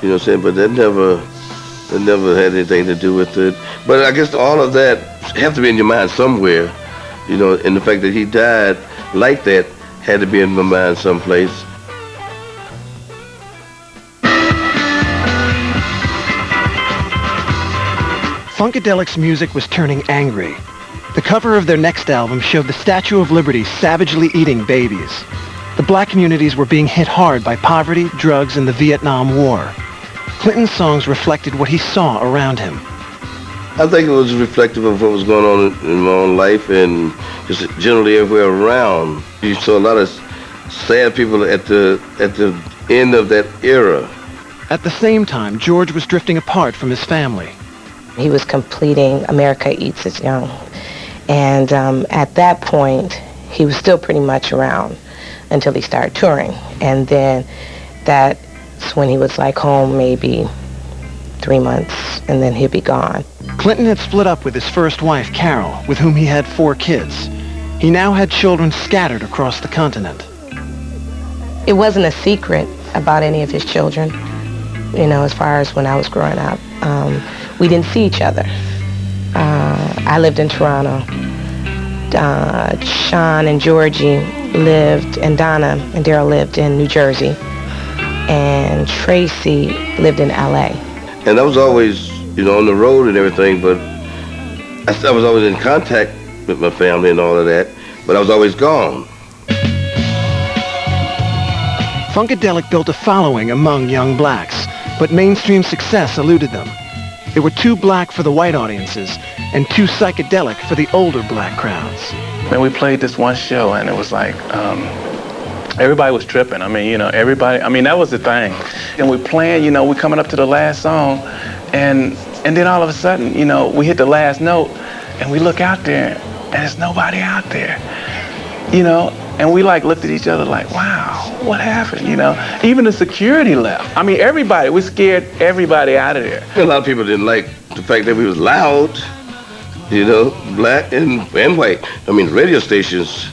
You know what I'm saying? But that never had anything to do with it. But I guess all of that have to be in your mind somewhere. You know, and the fact that he died like that had to be in my mind someplace. Funkadelic's music was turning angry. The cover of their next album showed the Statue of Liberty savagely eating babies. The black communities were being hit hard by poverty, drugs, and the Vietnam War. Clinton's songs reflected what he saw around him. I think it was reflective of what was going on in my own life and just generally everywhere around. You saw a lot of sad people at the end of that era. At the same time, George was drifting apart from his family. He was completing America Eats Its Young. And at that point, he was still pretty much around until he started touring. And then that's when he was like home maybe 3 months, and then he'd be gone. Clinton had split up with his first wife, Carol, with whom he had 4 kids. He now had children scattered across the continent. It wasn't a secret about any of his children, you know, as far as when I was growing up. We didn't see each other. I lived in Toronto. Sean and Georgie lived, and Donna and Daryl lived in New Jersey. And Tracy lived in LA. And I was always, you know, on the road and everything, but I was always in contact with my family and all of that, but I was always gone. Funkadelic built a following among young blacks, but mainstream success eluded them. They were too black for the white audiences and too psychedelic for the older black crowds. Man, we played this one show and it was like, everybody was tripping. I mean, you know, everybody, I mean, that was the thing. And we're playing, you know, we're coming up to the last song, and then all of a sudden, you know, we hit the last note, and we look out there, and there's nobody out there, you know, and we like looked at each other like, wow, what happened, you know? Even the security left. I mean, everybody, we scared everybody out of there. A lot of people didn't like the fact that we was loud, you know, black and white. I mean, radio stations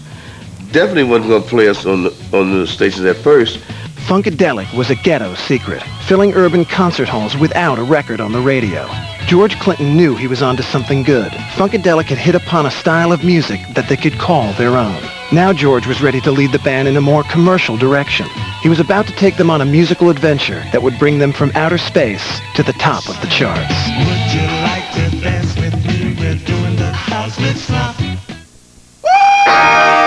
definitely wasn't going to play us on the stations at first. Funkadelic was a ghetto secret, filling urban concert halls without a record on the radio. George Clinton knew he was onto something good. Funkadelic had hit upon a style of music that they could call their own. Now George was ready to lead the band in a more commercial direction. He was about to take them on a musical adventure that would bring them from outer space to the top of the charts. Would you like to dance with me? We're doing the house with slop.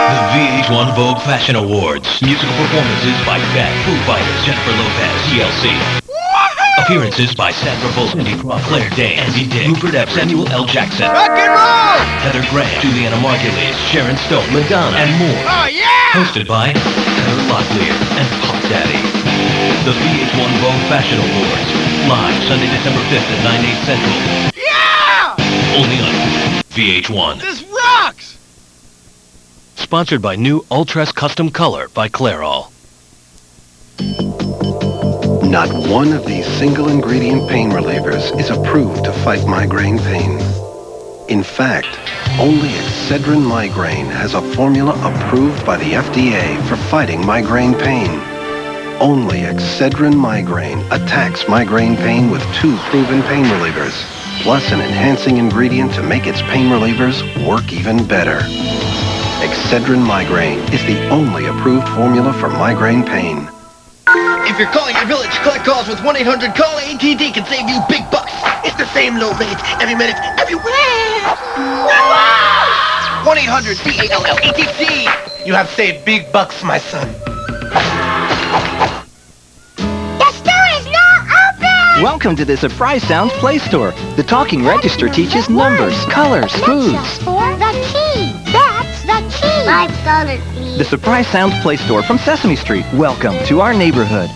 The VH1 Vogue Fashion Awards. Musical performances by Fat, Foo Fighters, Jennifer Lopez, TLC. Appearances by Sandra Bullock, Cindy Crawford, Claire Danes, Andy Dick, Rupert Epps, Samuel L. Jackson, Rock and roll! Heather Graham, Juliana Margulies, Sharon Stone, Madonna, and more. Oh, yeah! Hosted by Heather Locklear and Pop Daddy. The VH1 Vogue Fashion Awards. Live Sunday, December 5th at 9/8 Central. Yeah! Only on VH1. This rocks! Sponsored by new Ultras Custom Color by Clairol. Not one of these single-ingredient pain relievers is approved to fight migraine pain. In fact, only Excedrin Migraine has a formula approved by the FDA for fighting migraine pain. Only Excedrin Migraine attacks migraine pain with 2 proven pain relievers, plus an enhancing ingredient to make its pain relievers work even better. Excedrin Migraine is the only approved formula for migraine pain. If you're calling your village, collect calls with 1-800-CALL AT&T can save you big bucks. It's the same low rates every minute, everywhere. 1-800-CALL-ATT. You have saved big bucks, my son. The store is not open! Welcome to the Surprise Sounds Play Store. The talking register teaches numbers, colors, foods. The key. That's the key. $5 The Surprise Sounds Play Store from Sesame Street. Welcome to our neighborhood.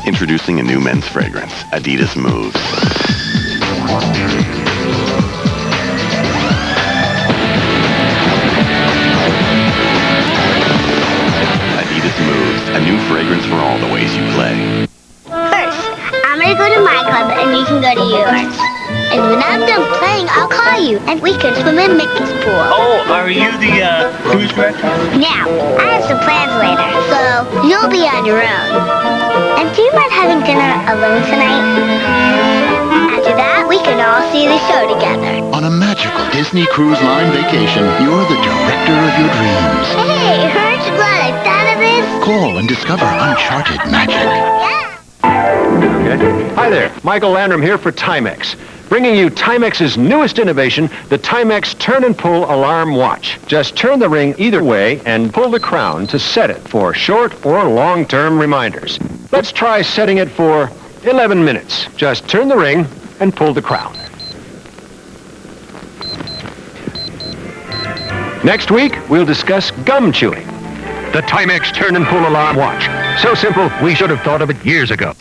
Introducing a new men's fragrance, Adidas Moves. Adidas Moves, a new fragrance for all the ways you play. First, I'm gonna go to my club and you can go to yours. And when I'm done playing, I'll call you and we can swim in Mickey's pool. Oh, are you the cruise director? Now, I have some plans later, so you'll be on your own. And do you mind having dinner alone tonight? After that, we can all see the show together. On a magical Disney Cruise Line vacation, you're the director of your dreams. Hey, aren't you glad I thought of this? Call and discover uncharted magic. Okay. Hi there, Michael Landrum here for Timex. Bringing you Timex's newest innovation, the Timex Turn and Pull Alarm Watch. Just turn the ring either way and pull the crown to set it for short or long-term reminders. Let's try setting it for 11 minutes. Just turn the ring and pull the crown. Next week, we'll discuss gum chewing. The Timex Turn and Pull Alarm Watch. So simple, we should have thought of it years ago.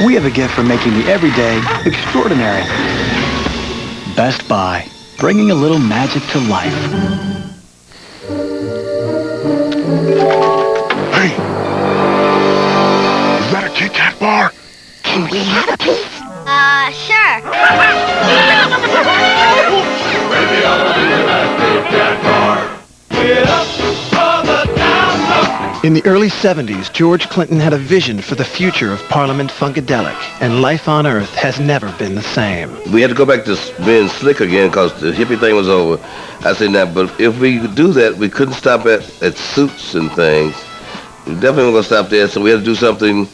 We have a gift for making the everyday extraordinary. Best Buy, bringing a little magic to life. Hey! Is that a Kit Kat bar? Can we have a piece? Sure. In the early 70s, George Clinton had a vision for the future of Parliament Funkadelic, and life on Earth has never been the same. We had to go back to being slick again because the hippie thing was over. I said that, but if we could do that, we couldn't stop at suits and things. We definitely weren't going to stop there, so we had to do something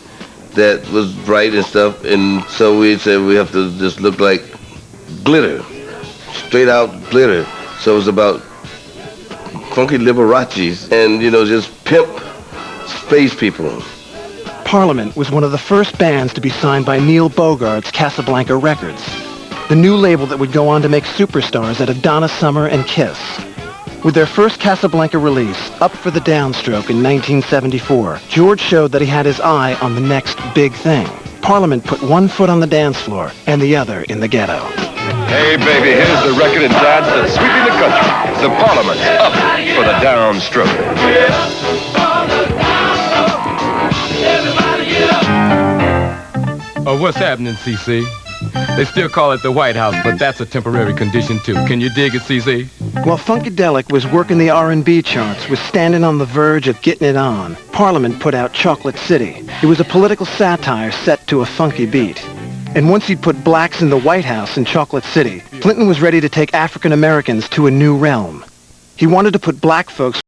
that was bright and stuff, and so we said we have to just look like glitter, straight out glitter. So it was about funky Liberace's and, you know, just pimp space people. Parliament was one of the first bands to be signed by Neil Bogart's Casablanca Records, the new label that would go on to make superstars out of Donna Summer and Kiss. With their first Casablanca release, Up for the Downstroke in 1974, George showed that he had his eye on the next big thing. Parliament put one foot on the dance floor and the other in the ghetto. Hey, baby, here's the record and dance that's sweeping the country. The Parliament's Up for the Downstroke. Oh, what's happening, CC? They still call it the White House, but that's a temporary condition, too. Can you dig it, CC? While Funkadelic was working the R&B charts, was standing on the verge of getting it on, Parliament put out Chocolate City. It was a political satire set to a funky beat. And once he'd put blacks in the White House in Chocolate City, Clinton was ready to take African Americans to a new realm. He wanted to put black folks